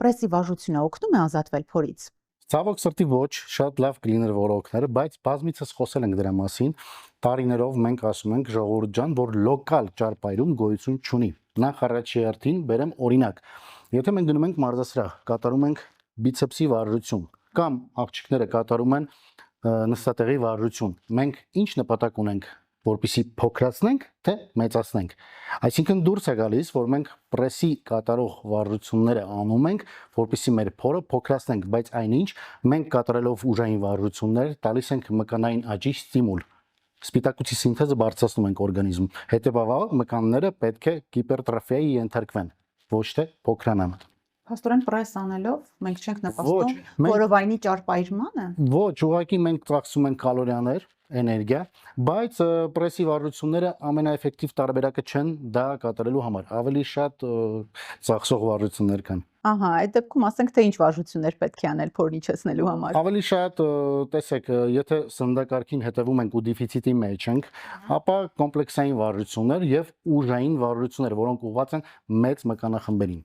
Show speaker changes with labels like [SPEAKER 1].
[SPEAKER 1] պրեսի վարժությունը օգնում է ազատվել փորից։
[SPEAKER 2] Ցավոք սրտի ոչ, շատ լավ կլիներ որ օգներ, բայց բազմիցս խոսել ենք դրա մասին։ Տարիներով մենք ասում ենք ժողովուրդ ջան, որ լոկալ ճարպայրում գոյություն չունի։ Նախ առաջի հերթին բերեմ օրինակ։ Եթե մենք գնում ենք մարզասրահ, կատարում ենք բիցեպսի վարժություն կամ աղջիկները կատարում են նստատեղի վարժություն, մենք ինչ նպատակ ունենք, որպեսզի փոքրացնենք, թե մեծացնենք։ Այսինքն դուրս է գալիս, որ մենք պրեսի կատարող վարժությունները անում ենք, որպեսզի մեր փորը փոքրացնենք, բայց այնինչ մենք կատարելով ուժային վարժություններ տալիս ենք մկանային աճի ստիմուլ։ Սպիտակուցի սինթեզը բարձրացնում ենք օրգանիզմում։ Հետևաբար մկանները պետք է հիպերտրոֆիայի ենթարկվեն, ոչ թե փոքրանան։
[SPEAKER 1] Փաստորեն պրես անելով մենք չենք նպաստում որովայնի ճարպայրմանը։
[SPEAKER 2] Ոչ, ուղղակի մենք ծախսում ենք կալորիաներ, էներգիա, բայց պրեսի վարժությունները ամենաէֆեկտիվ տարբերակը չեն դա կատարելու համար։ Ավելի շատ ծախսող վարժություններ կան։
[SPEAKER 1] Ահա, այդ դեպքում ասենք թե ինչ վարժություններ պետք է անել փորն իջեցնելու համար։
[SPEAKER 2] Ավելի շատ, տեսեք, եթե սննդակարգին հետևում ենք ու դեֆիցիտի մեջ ենք, ապա կոմպլեքսային վարժություններ եւ ուժային վարժություններ, որոնք ուղղված են մեծ մկանախմբերին։